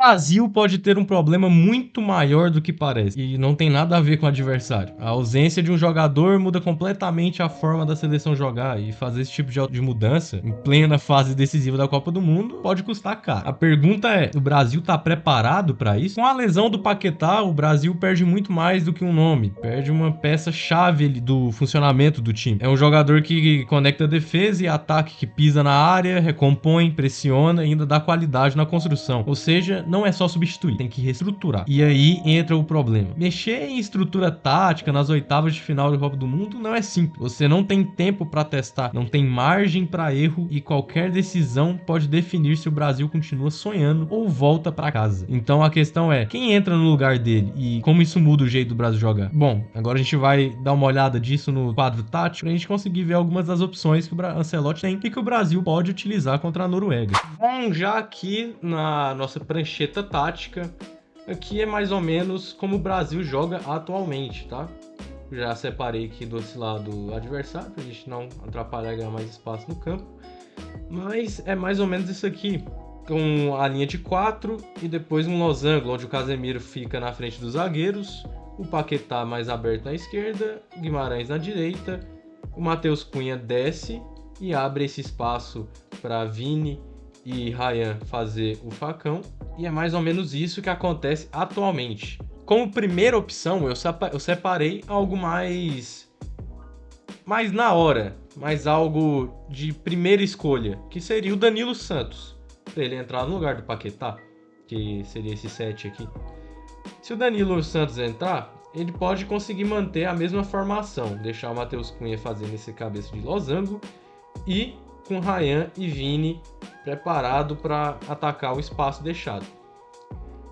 Brasil pode ter um problema muito maior do que parece, e não tem nada a ver com o adversário. A ausência de um jogador muda completamente a forma da seleção jogar, e fazer esse tipo de mudança em plena fase decisiva da Copa do Mundo pode custar caro. A pergunta é, o Brasil tá preparado para isso? Com a lesão do Paquetá, o Brasil perde muito mais do que um nome, perde uma peça-chave do funcionamento do time. É um jogador que conecta defesa e ataque, que pisa na área, recompõe, pressiona e ainda dá qualidade na construção. Ou seja, não é só substituir, tem que reestruturar. E aí entra o problema. Mexer em estrutura tática nas oitavas de final da Copa do Mundo não é simples. Você não tem tempo para testar, não tem margem para erro e qualquer decisão pode definir se o Brasil continua sonhando ou volta para casa. Então a questão é, quem entra no lugar dele e como isso muda o jeito do Brasil jogar? Bom, agora a gente vai dar uma olhada disso no quadro tático pra gente conseguir ver algumas das opções que o Ancelotti tem e que o Brasil pode utilizar contra a Noruega. Bom, já aqui na nossa prancheta tática, aqui é mais ou menos como o Brasil joga atualmente, tá? Já separei aqui do lado adversário, pra gente não atrapalhar e ganhar mais espaço no campo. Mas é mais ou menos isso aqui, com a linha de 4 e depois um losango, onde o Casemiro fica na frente dos zagueiros, o Paquetá mais aberto na esquerda, Guimarães na direita, o Matheus Cunha desce e abre esse espaço para Vini e Ryan fazer o facão, e é mais ou menos isso que acontece atualmente. Como primeira opção, eu separei algo mais na hora, mais algo de primeira escolha, que seria o Danilo Santos, para ele entrar no lugar do Paquetá, que seria esse 7 aqui. Se o Danilo Santos entrar, ele pode conseguir manter a mesma formação, deixar o Matheus Cunha fazendo esse cabeça de losango e com Ryan e Vini preparado para atacar o espaço deixado.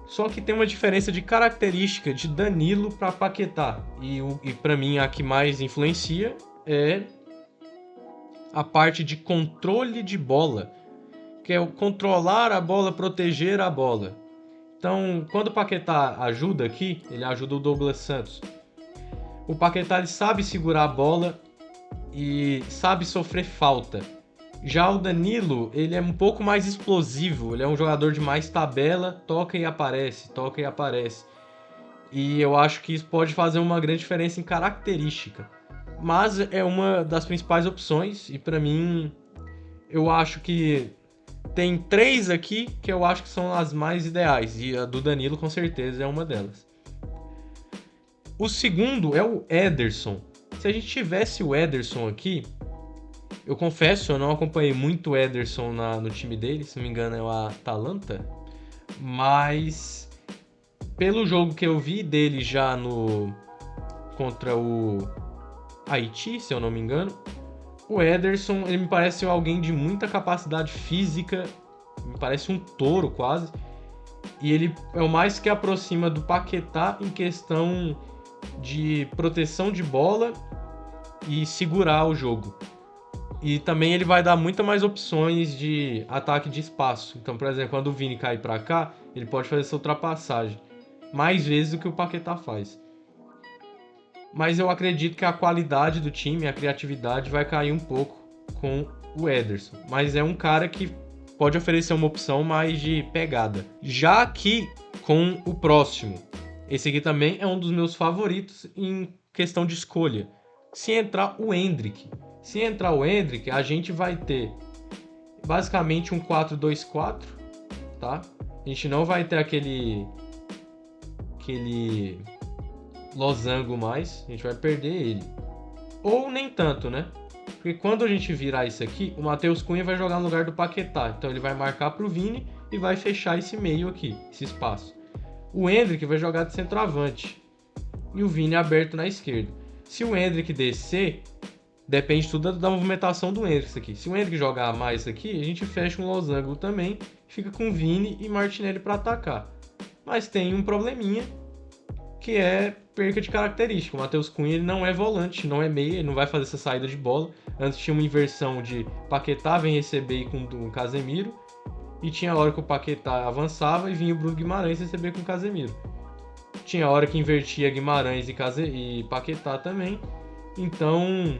Só que tem uma diferença de característica de Danilo para Paquetá, e para mim a que mais influencia é a parte de controle de bola, que é o controlar a bola, proteger a bola. Então, quando o Paquetá ajuda aqui, ele ajuda o Douglas Santos. O Paquetá ele sabe segurar a bola e sabe sofrer falta. Já o Danilo, ele é um pouco mais explosivo, ele é um jogador de mais tabela, toca e aparece, toca e aparece. E eu acho que isso pode fazer uma grande diferença em característica. Mas é uma das principais opções e para mim, eu acho que tem 3 aqui que eu acho que são as mais ideais, e a do Danilo com certeza é uma delas. O segundo é o Ederson. Se a gente tivesse o Ederson aqui, eu confesso, eu não acompanhei muito o Ederson no time dele, se não me engano é o Atalanta, mas pelo jogo que eu vi dele já contra o Haiti, se eu não me engano, o Ederson, ele me parece alguém de muita capacidade física, me parece um touro quase, e ele é o mais que aproxima do Paquetá em questão de proteção de bola e segurar o jogo. E também ele vai dar muitas mais opções de ataque de espaço. Então, por exemplo, quando o Vini cair para cá, ele pode fazer essa ultrapassagem mais vezes do que o Paquetá faz. Mas eu acredito que a qualidade do time, a criatividade vai cair um pouco com o Ederson. Mas é um cara que pode oferecer uma opção mais de pegada. Já aqui com o próximo, esse aqui também é um dos meus favoritos em questão de escolha. Se entrar o Endrick. Se entrar o Endrick, a gente vai ter basicamente um 4-2-4, tá? A gente não vai ter aquele losango mais, a gente vai perder ele. Ou nem tanto, né? Porque quando a gente virar isso aqui, o Matheus Cunha vai jogar no lugar do Paquetá. Então ele vai marcar pro Vini e vai fechar esse meio aqui, esse espaço. O Endrick vai jogar de centroavante e o Vini aberto na esquerda. Se o Endrick descer, depende tudo da movimentação do Endrick isso aqui. Se o Endrick jogar mais isso aqui, a gente fecha um losango também, fica com Vini e Martinelli para atacar. Mas tem um probleminha, que é perca de característica. O Matheus Cunha ele não é volante, não é meia, ele não vai fazer essa saída de bola. Antes tinha uma inversão de Paquetá vem receber com o Casemiro, e tinha hora que o Paquetá avançava e vinha o Bruno Guimarães receber com o Casemiro. Tinha hora que invertia Guimarães e Paquetá também. Então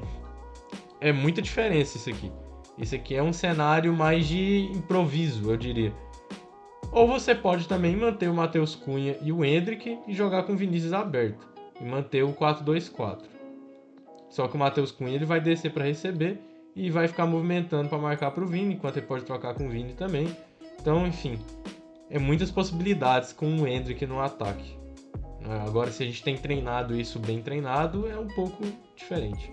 é muita diferença isso aqui. Esse aqui é um cenário mais de improviso, eu diria. Ou você pode também manter o Matheus Cunha e o Endrick e jogar com o Vinícius aberto. E manter o 4-2-4. Só que o Matheus Cunha ele vai descer para receber e vai ficar movimentando para marcar para o Vini, enquanto ele pode trocar com o Vini também. Então, enfim, muitas possibilidades com o Endrick no ataque. Agora, se a gente tem treinado isso bem treinado, é um pouco diferente.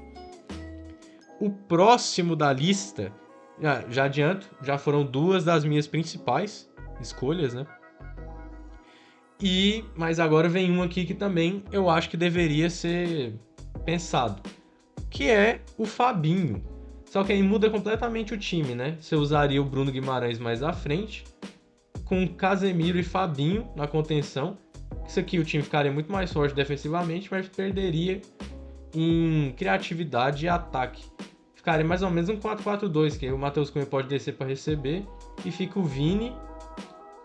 O próximo da lista, já adianto, já foram duas das minhas principais escolhas, né? Mas agora vem um aqui que também eu acho que deveria ser pensado, que é o Fabinho. Só que aí muda completamente o time, né? Você usaria o Bruno Guimarães mais à frente, com Casemiro e Fabinho na contenção. Isso aqui o time ficaria muito mais forte defensivamente, mas perderia em criatividade e ataque. Ficaria mais ou menos um 4-4-2, que aí o Matheus Cunha pode descer para receber e fica o Vini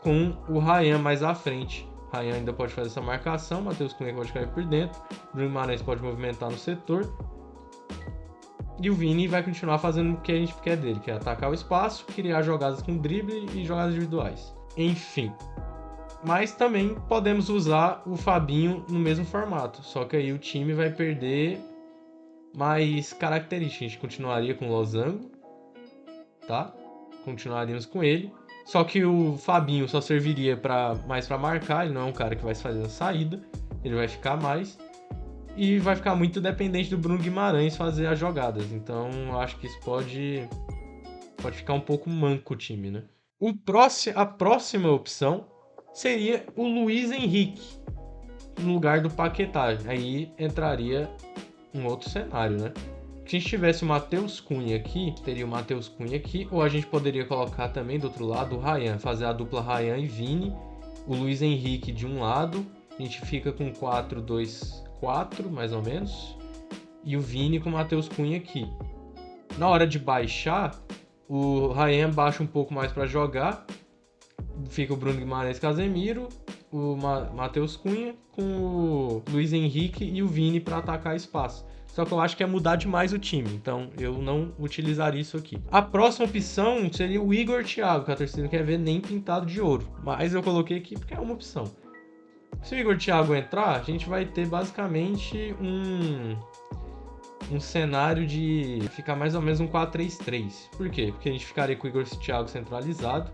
com o Ryan mais à frente. Ryan ainda pode fazer essa marcação, Matheus Cunha pode cair por dentro, Bruno Guimarães pode movimentar no setor. E o Vini vai continuar fazendo o que a gente quer dele, que é atacar o espaço, criar jogadas com drible e jogadas individuais. Enfim. Mas também podemos usar o Fabinho no mesmo formato, só que aí o time vai perder mais características. A gente continuaria com o Losango, tá? Continuaríamos com ele. Só que o Fabinho só serviria mais para marcar, ele não é um cara que vai fazer a saída, ele vai ficar mais. E vai ficar muito dependente do Bruno Guimarães fazer as jogadas. Então, eu acho que isso pode ficar um pouco manco o time, né? A próxima opção seria o Luiz Henrique no lugar do Paquetá. Aí entraria um outro cenário, né? Se a gente tivesse o Matheus Cunha aqui, teria o Matheus Cunha aqui, ou a gente poderia colocar também do outro lado o Ryan, fazer a dupla Ryan e Vini, o Luiz Henrique de um lado, a gente fica com 4-2-4, mais ou menos, e o Vini com o Matheus Cunha aqui. Na hora de baixar, o Ryan baixa um pouco mais para jogar, fica o Bruno Guimarães, Casemiro, o Matheus Cunha com o Luiz Henrique e o Vini para atacar espaço. Só que eu acho que é mudar demais o time, então eu não utilizaria isso aqui. A próxima opção seria o Igor Thiago, que a torcida não quer ver nem pintado de ouro, mas eu coloquei aqui porque é uma opção. Se o Igor Thiago entrar, a gente vai ter basicamente um cenário de ficar mais ou menos um 4-3-3. Por quê? Porque a gente ficaria com o Igor Thiago centralizado.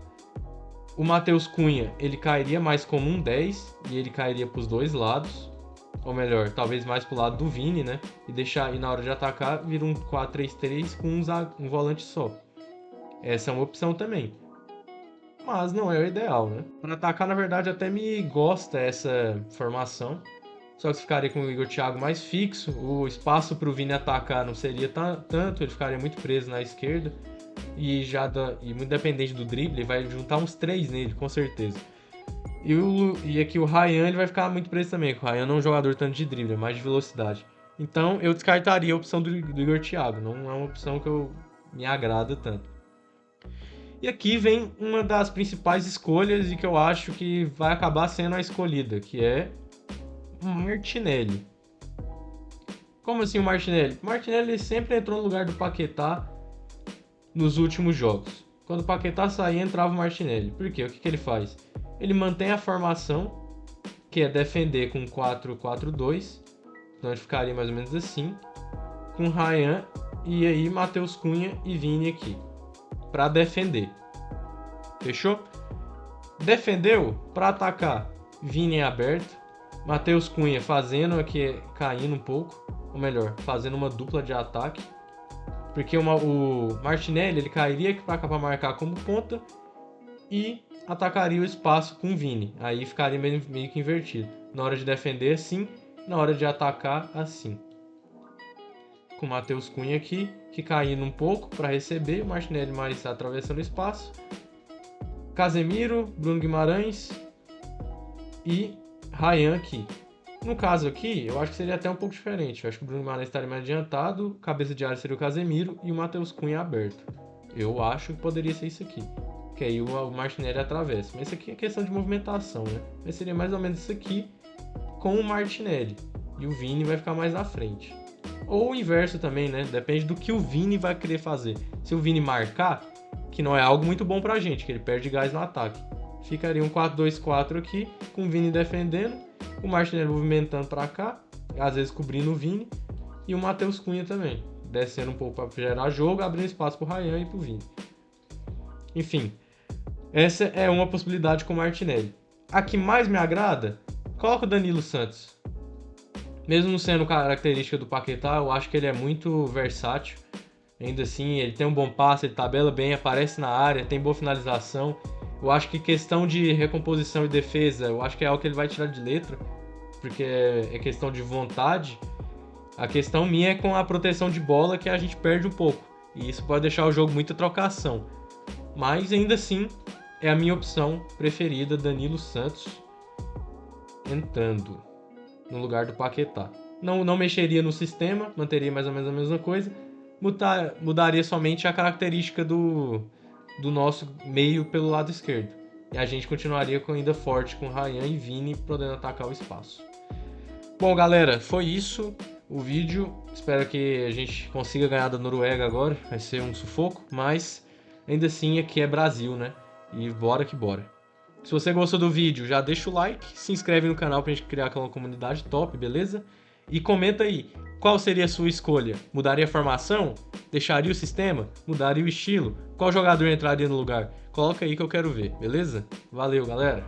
O Matheus Cunha, ele cairia mais como um 10 e ele cairia para os dois lados. Ou melhor, talvez mais pro lado do Vini, né? E na hora de atacar, vira um 4-3-3 com um volante só. Essa é uma opção também. Mas não é o ideal, né? Para atacar, na verdade, até me gosta essa formação. Só que ficaria com o Igor Thiago mais fixo. O espaço para o Vini atacar não seria tanto. Ele ficaria muito preso na esquerda. E muito dependente do drible, ele vai juntar uns 3 nele, com certeza. E aqui o Ryan ele vai ficar muito preso também, porque o Ryan não é um jogador tanto de drible, é mais de velocidade. Então eu descartaria a opção do Igor Thiago, não é uma opção que me agrada tanto. E aqui vem uma das principais escolhas e que eu acho que vai acabar sendo a escolhida, que é o Martinelli. Como assim o Martinelli? O Martinelli sempre entrou no lugar do Paquetá nos últimos jogos. Quando o Paquetá saía, entrava o Martinelli. Por quê? O que ele faz? Ele mantém a formação, que é defender com 4-4-2. Então ele ficaria mais ou menos assim. Com Ryan e aí Matheus Cunha e Vini aqui. Para defender. Fechou? Defendeu? Para atacar. Vini aberto. Matheus Cunha fazendo aqui, caindo um pouco. Ou melhor, fazendo uma dupla de ataque. Porque o Martinelli ele cairia para cá para marcar como ponta. E atacaria o espaço com o Vini. Aí ficaria meio que invertido. Na hora de defender, assim. Na hora de atacar, assim. Com o Matheus Cunha aqui, que caindo um pouco para receber. O Martinelli mais atravessando o espaço. Casemiro, Bruno Guimarães e Ryan aqui. No caso aqui, eu acho que seria até um pouco diferente. Eu acho que o Bruno Guimarães estaria mais adiantado. Cabeça de área seria o Casemiro e o Matheus Cunha aberto. Eu acho que poderia ser isso aqui. Que aí o Martinelli atravessa. Mas isso aqui é questão de movimentação, né? Mas seria mais ou menos isso aqui com o Martinelli. E o Vini vai ficar mais na frente. Ou o inverso também, né? Depende do que o Vini vai querer fazer. Se o Vini marcar, que não é algo muito bom pra gente, que ele perde gás no ataque. Ficaria um 4-2-4 aqui, com o Vini defendendo, o Martinelli movimentando para cá, às vezes cobrindo o Vini, e o Matheus Cunha também, descendo um pouco para gerar jogo, abrindo espaço para o Ryan e para o Vini. Enfim, essa é uma possibilidade com o Martinelli. A que mais me agrada, coloca o Danilo Santos. Mesmo não sendo característica do Paquetá, eu acho que ele é muito versátil. Ainda assim, ele tem um bom passe, ele tabela bem, aparece na área, tem boa finalização. Eu acho que questão de recomposição e defesa, eu acho que é algo que ele vai tirar de letra, porque é questão de vontade. A questão minha é com a proteção de bola, que a gente perde um pouco. E isso pode deixar o jogo muita trocação. Mas ainda assim, é a minha opção preferida, Danilo Santos entrando no lugar do Paquetá. Não mexeria no sistema, manteria mais ou menos a mesma coisa. Mudaria somente a característica do nosso meio pelo lado esquerdo. E a gente continuaria ainda forte com Ryan e Vini podendo atacar o espaço. Bom, galera, foi isso o vídeo. Espero que a gente consiga ganhar da Noruega agora. Vai ser um sufoco, mas ainda assim aqui é Brasil, né? E bora que bora. Se você gostou do vídeo, já deixa o like, se inscreve no canal pra gente criar aquela comunidade top, beleza? E comenta aí, qual seria a sua escolha? Mudaria a formação? Deixaria o sistema? Mudaria o estilo? Qual jogador entraria no lugar? Coloca aí que eu quero ver, beleza? Valeu, galera!